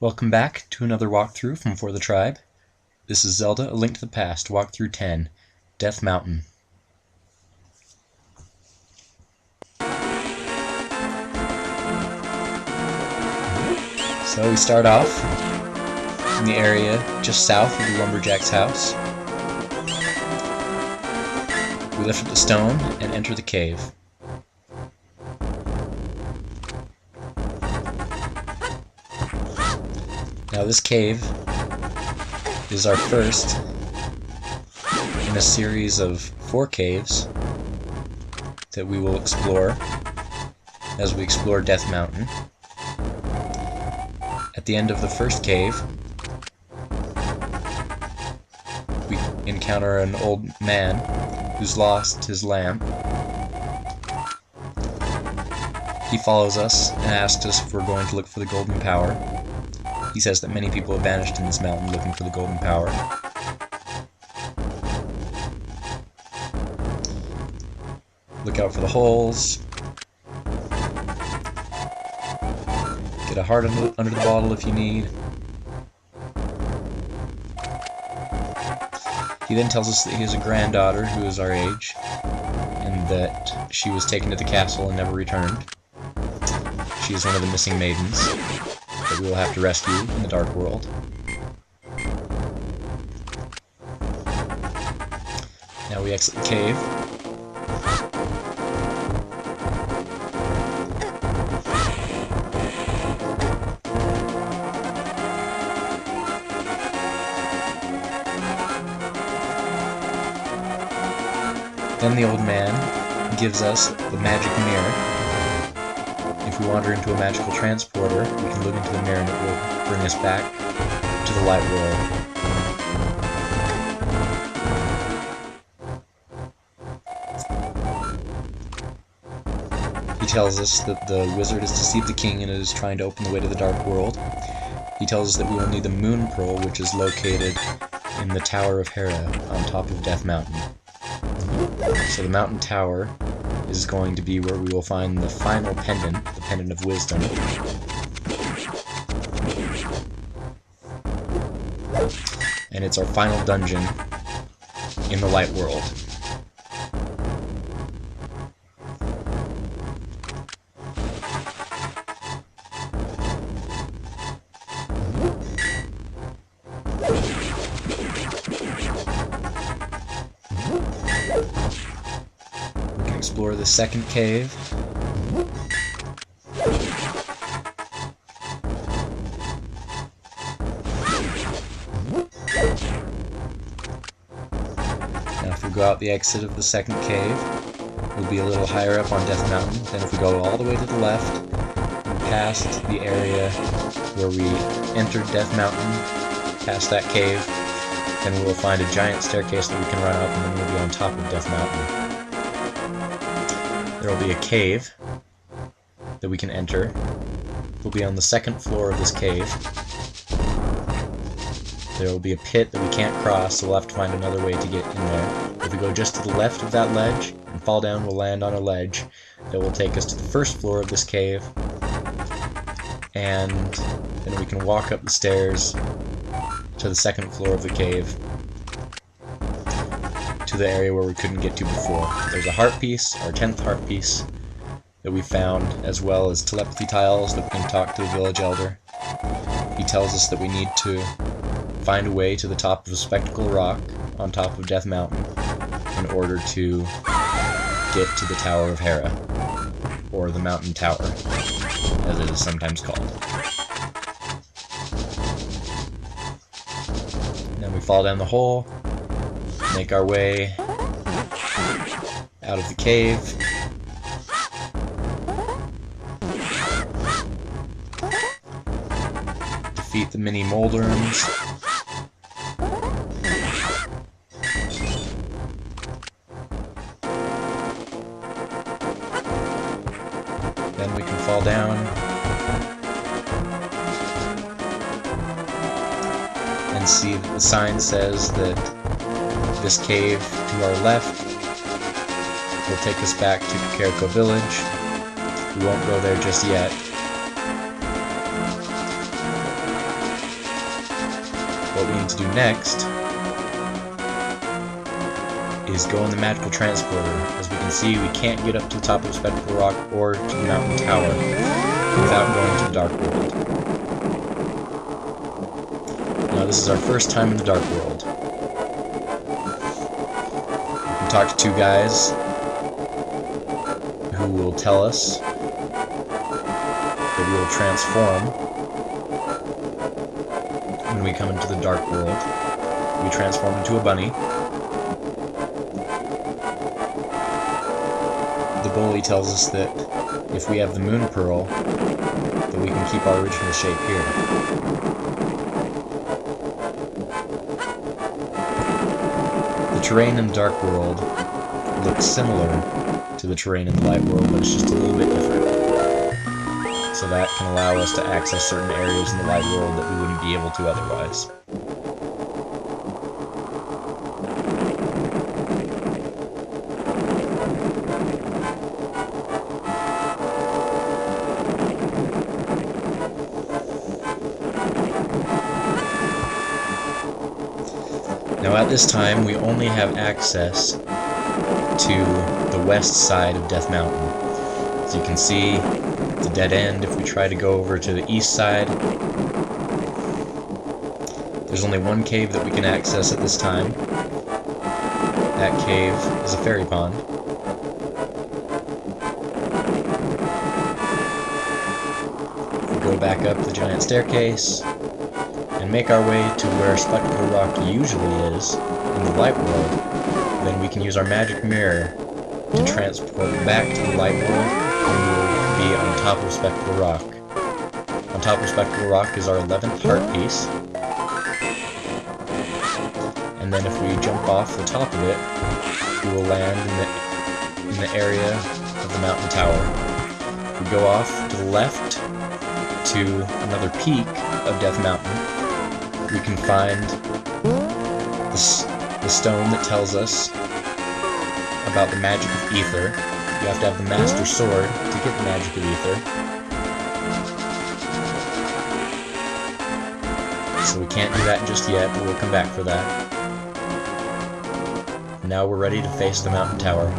Welcome back to another walkthrough from For the Tribe. This is Zelda: A Link to the Past, walkthrough 10, Death Mountain. So we start off in the area just south of the lumberjack's house. We lift up the stone and enter the cave. Now this cave is our first in a series of 4 caves that we will explore as we explore Death Mountain. At the end of the first cave, we encounter an old man who's lost his lamp. He follows us and asks us if we're going to look for the Golden Power. He says that many people have vanished in this mountain looking for the Golden Power. Look out for the holes. Get a heart under the bottle if you need. He then tells us that he has a granddaughter who is our age, and that she was taken to the castle and never returned. She is one of the missing maidens that we will have to rescue in the Dark World. Now we exit the cave. Then the old man gives us the magic mirror. If we wander into a magical transporter, we can look into the mirror and it will bring us back to the light world. He tells us that the wizard has deceived the king and is trying to open the way to the Dark World. He tells us that we will need the Moon Pearl, which is located in the Tower of Hera on top of Death Mountain. So the mountain tower is going to be where we will find the final pendant, the Pendant of Wisdom. And it's our final dungeon in the Light World. Explore the second cave. Now if we go out the exit of the second cave, we'll be a little higher up on Death Mountain. Then if we go all the way to the left, and past the area where we entered Death Mountain, past that cave, then we will find a giant staircase that we can run up, and then we'll be on top of Death Mountain. There will be a cave that we can enter. We'll be on the second floor of this cave. There will be a pit that we can't cross, so we'll have to find another way to get in there. If we go just to the left of that ledge and fall down, we'll land on a ledge that will take us to the first floor of this cave. And then we can walk up the stairs to the second floor of the cave, to the area where we couldn't get to before. There's a heart piece, our 10th heart piece, that we found, as well as telepathy tiles that we can talk to the village elder. He tells us that we need to find a way to the top of a spectacle rock on top of Death Mountain in order to get to the Tower of Hera, or the Mountain Tower, as it is sometimes called. And then we fall down the hole, make our way out of the cave. Defeat the mini Moldorms. Then we can fall down and see that the sign says that this cave to our left will take us back to Kakariko Village. We won't go there just yet. what we need to do next is go in the magical transporter. As we can see, we can't get up to the top of Spectacle Rock or to the mountain tower without going to the Dark World. Now this is our first time in the Dark World. We can talk to two guys who will tell us that we will transform when we come into the Dark World. We transform into a bunny. The bully tells us that if we have the Moon Pearl, that we can keep our original shape here. The terrain in the Dark World looks similar to the terrain in the Light World, but it's just a little bit different. So that can allow us to access certain areas in the Light World that we wouldn't be able to otherwise. Now at this time, we only have access to the west side of Death Mountain. As you can see, it's a dead end. If we try to go over to the east side, there's only one cave that we can access at this time. That cave is a fairy pond. We go back up the giant staircase and make our way to where Spectacle Rock usually is in the Light World. Then we can use our magic mirror to transport back to the Light World, and we will be on top of Spectacle Rock. On top of Spectacle Rock is our 11th heart piece. And then if we jump off the top of it, we will land in the area of the mountain tower. If we go off to the left to another peak of Death Mountain, we can find the stone that tells us about the magic of ether. You have to have the Master Sword to get the magic of ether. So we can't do that just yet, but we'll come back for that. Now we're ready to face the mountain tower.